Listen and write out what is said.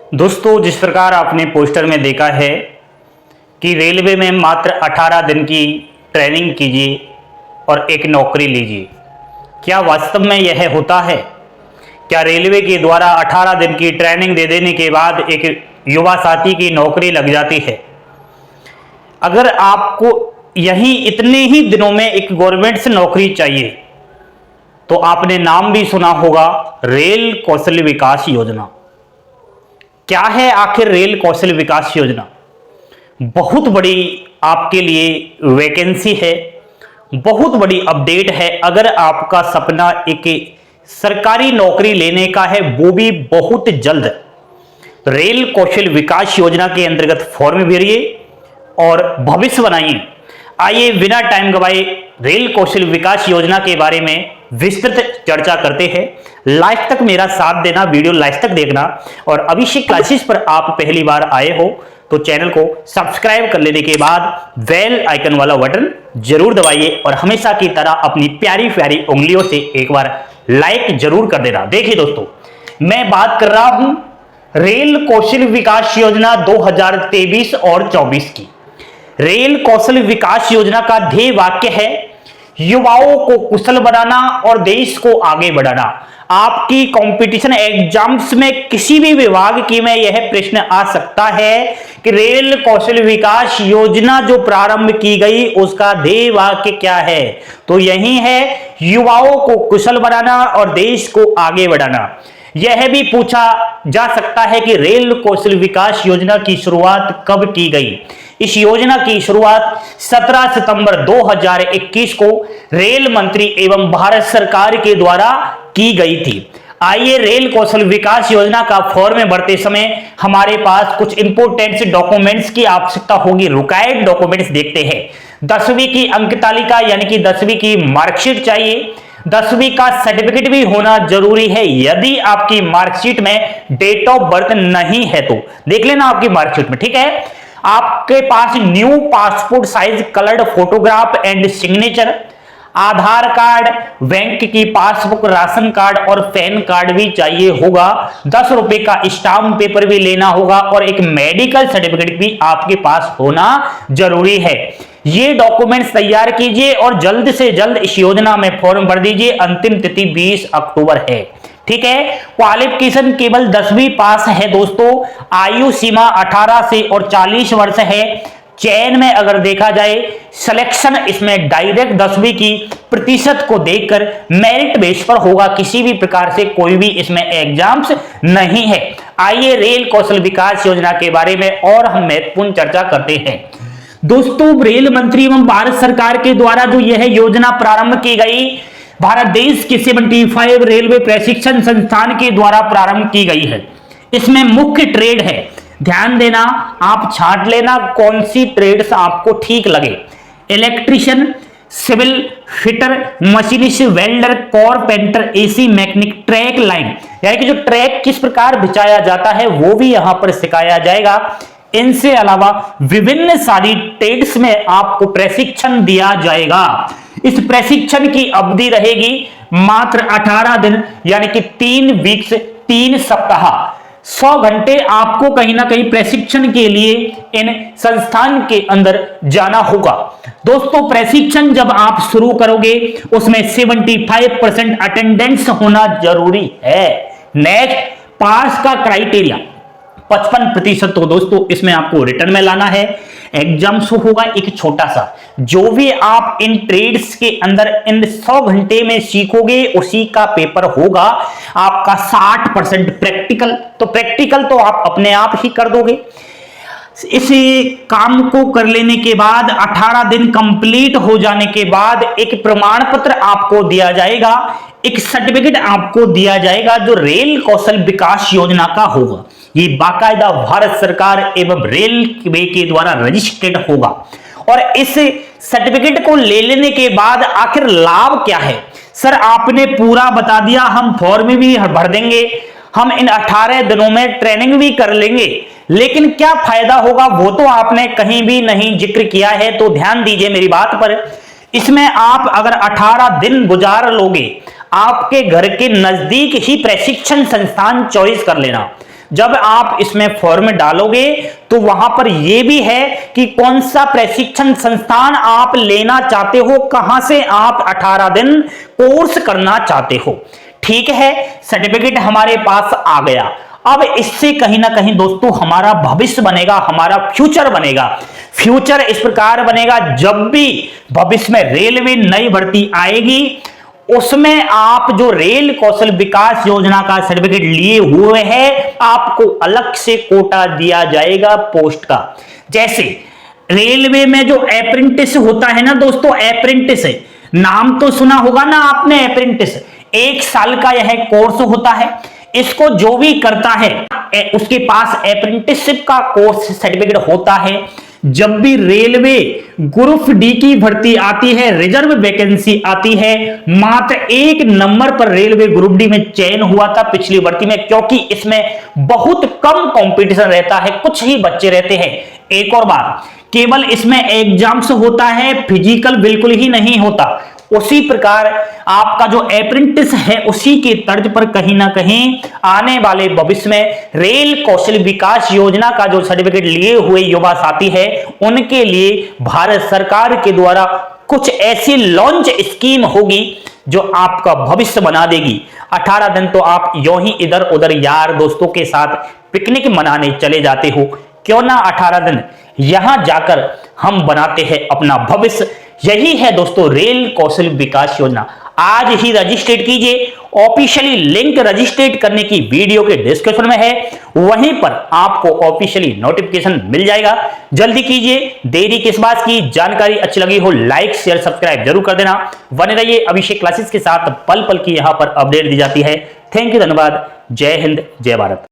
दोस्तों, जिस प्रकार आपने पोस्टर में देखा है कि रेलवे में मात्र 18 दिन की ट्रेनिंग कीजिए और एक नौकरी लीजिए, क्या वास्तव में यह होता है? क्या रेलवे के द्वारा 18 दिन की ट्रेनिंग दे देने के बाद एक युवा साथी की नौकरी लग जाती है? अगर आपको यही इतने ही दिनों में एक गवर्नमेंट से नौकरी चाहिए तो आपने नाम भी सुना होगा, रेल कौशल विकास योजना। क्या है आखिर रेल कौशल विकास योजना? बहुत बड़ी आपके लिए वैकेंसी है, बहुत बड़ी अपडेट है। अगर आपका सपना एक सरकारी नौकरी लेने का है, वो भी बहुत जल्द, रेल कौशल विकास योजना के अंतर्गत फॉर्म भरिए और भविष्य बनाइए। आइए बिना टाइम गवाए रेल कौशल विकास योजना के बारे में विस्तृत चर्चा करते हैं। लास्ट तक मेरा साथ देना, वीडियो लास्ट तक देखना, और अभिषेक क्लासेस पर आप पहली बार आए हो तो चैनल को सब्सक्राइब कर लेने के बाद बेल आइकन वाला बटन जरूर दबाइए और हमेशा की तरह अपनी प्यारी प्यारी उंगलियों से एक बार लाइक जरूर कर देना। देखिए दोस्तों, मैं बात कर रहा हूं रेल कौशल विकास योजना 2023 और 24 की। रेल कौशल विकास योजना का ध्येय वाक्य है युवाओं को कुशल बनाना और देश को आगे बढ़ाना। आपकी कंपटीशन एग्जाम्स में किसी भी विभाग की में यह प्रश्न आ सकता है कि रेल कौशल विकास योजना जो प्रारंभ की गई उसका ध्येय वाक्य क्या है? तो यही है, युवाओं को कुशल बनाना और देश को आगे बढ़ाना। यह भी पूछा जा सकता है कि रेल कौशल विकास योजना की शुरुआत कब की गई? इस योजना की शुरुआत 17 सितंबर 2021 को रेल मंत्री एवं भारत सरकार के द्वारा की गई थी। आइए रेल कौशल विकास योजना का फॉर्म भरते समय हमारे पास कुछ इंपोर्टेंट डॉक्यूमेंट्स की आवश्यकता होगी। रिक्वायर्ड डॉक्यूमेंट्स देखते हैं। 10वीं की अंक तालिका यानी कि 10वीं की मार्कशीट चाहिए। 10वीं का सर्टिफिकेट भी होना जरूरी है। यदि आपकी मार्कशीट में डेट ऑफ बर्थ नहीं है तो देख लेना आपकी मार्कशीट में, ठीक है। आपके पास new passport size coloured photograph and signature, Aadhaar card, bank की पासबुक, राशन कार्ड और पैन कार्ड भी चाहिए होगा। 10 रुपए का स्टाम्प पेपर भी लेना होगा और एक मेडिकल सर्टिफिकेट भी आपके पास होना जरूरी है। ये डॉक्यूमेंट्स तैयार कीजिए और जल्द से जल्द इस योजना में फॉर्म भर दीजिए। अंतिम तिथि 20 अक्टूबर है, ठीक है। क्वालिफिकेशन केवल 10वीं पास है दोस्तों। आयु सीमा 18 से और 40 वर्ष है। चयन में अगर देखा जाए, सिलेक्शन इसमें डायरेक्ट 10वीं की प्रतिशत को देखकर मेरिट बेस पर होगा। किसी भी प्रकार से कोई भी इसमें एग्जाम्स नहीं है। आइए रेल कौशल विकास योजना के बारे में और हम महत्वपूर्ण चर्चा करते हैं। दोस्तों, रेल मंत्री एवं भारत सरकार के द्वारा जो यह योजना प्रारंभ की गई, भारत देश के 75 रेलवे प्रशिक्षण संस्थान के द्वारा प्रारंभ की गई है। इसमें मुख्य ट्रेड है, ध्यान देना, आप छांट लेना कौन सी ट्रेड्स आपको ठीक लगे। Electrician, civil fitter, machinist, welder, carpenter, AC mechanic, track line, यानी कि जो ट्रैक किस प्रकार बिछाया जाता है वो भी यहां पर सिखाया जाएगा। इनसे अलावा विभिन्न सारी ट्रेड्स में आपको प्रशिक्षण दिया जाएगा। इस प्रशिक्षण की अवधि रहेगी मात्र 18 दिन, यानी कि 3 वीक्स, 3 सप्ताह। 100 घंटे आपको कहीं ना कहीं प्रशिक्षण के लिए इन संस्थान के अंदर जाना होगा। दोस्तों, प्रशिक्षण जब आप शुरू करोगे उसमें 75% अटेंडेंस होना जरूरी है। नेक्स्ट, पास का क्राइटेरिया 55%। तो दोस्तों, इसमें आपको रिटर्न में लाना है। एग्जाम होगा एक छोटा सा, जो भी आप इन ट्रेड्स के अंदर इन 100 घंटे में सीखोगे उसी का पेपर होगा। आपका 60% प्रैक्टिकल, तो प्रैक्टिकल तो आप अपने आप ही कर दोगे। इस काम को कर लेने के बाद 18 दिन कंप्लीट हो जाने के बाद एक प्रमाण पत्र आपको दिया जाएगा, एक सर्टिफिकेट आपको दिया जाएगा जो रेल कौशल विकास योजना का होगा। ये बाकायदा भारत सरकार एवं रेलवे के द्वारा रजिस्टर्ड होगा। और इस सर्टिफिकेट को ले लेने के बाद आखिर लाभ क्या है? सर, आपने पूरा बता दिया, हम फॉर्म भी भर देंगे, हम इन 18 दिनों में ट्रेनिंग भी कर लेंगे, लेकिन क्या फायदा होगा वो तो आपने कहीं भी नहीं जिक्र किया है। तो ध्यान दीजिए मेरी बात पर। इसमें आप अगर 18 दिन गुजार लोगे, आपके घर के नजदीक ही प्रशिक्षण संस्थान चॉइस कर लेना। जब आप इसमें फॉर्म डालोगे तो वहां पर यह भी है कि कौन सा प्रशिक्षण संस्थान आप लेना चाहते हो, कहां से आप 18 दिन कोर्स करना चाहते हो। ठीक है, सर्टिफिकेट हमारे पास आ गया। अब इससे कहीं ना कहीं दोस्तों हमारा भविष्य बनेगा, हमारा फ्यूचर बनेगा। फ्यूचर इस प्रकार बनेगा, जब भी भविष्य में रेलवे नई भर्ती आएगी उसमें आप जो रेल कौशल विकास योजना का सर्टिफिकेट लिए हुए हैं आपको अलग से कोटा दिया जाएगा पोस्ट का। जैसे रेलवे में जो अप्रेंटिस होता है ना दोस्तों, अप्रेंटिस नाम तो सुना होगा ना आपने, अप्रेंटिस 1 साल का यह कोर्स होता है। इसको जो भी करता है उसके पास अप्रेंटिसशिप का कोर्स सर्टिफिकेट होता है। जब भी रेलवे ग्रुप डी की भर्ती आती है, रिजर्व वैकेंसी आती है, मात्र 1 नंबर पर रेलवे ग्रुप डी में चयन हुआ था पिछली भर्ती में, क्योंकि इसमें बहुत कम कंपटीशन रहता है, कुछ ही बच्चे रहते हैं। एक और बात, केवल इसमें एग्जाम्स होता है, फिजिकल बिल्कुल ही नहीं होता। उसी प्रकार आपका जो अप्रेंटिस है उसी के तर्ज पर कहीं ना कहीं आने वाले भविष्य में रेल कौशल विकास योजना का जो सर्टिफिकेट लिए हुए युवा साथी है उनके लिए भारत सरकार के द्वारा कुछ ऐसी लॉन्च स्कीम होगी जो आपका भविष्य बना देगी। 18 दिन तो आप यूं ही इधर उधर यार दोस्तों के साथ पिकनिक मनाने चले जाते हो, क्यों ना 18 दिन यहां जाकर हम बनाते हैं अपना भविष्य। यही है दोस्तों रेल कौशल विकास योजना। आज ही रजिस्ट्रेट कीजिए, ऑफिशियली लिंक रजिस्ट्रेट करने की वीडियो के डिस्क्रिप्शन में है, वहीं पर आपको ऑफिशियली नोटिफिकेशन मिल जाएगा। जल्दी कीजिए, देरी किस बात की। जानकारी अच्छी लगी हो लाइक शेयर सब्सक्राइब जरूर कर देना। बने रहिए अभिषेक क्लासेस के साथ, पल पल की यहां पर अपडेट दी जाती है। थैंक यू, धन्यवाद। जय हिंद, जय भारत।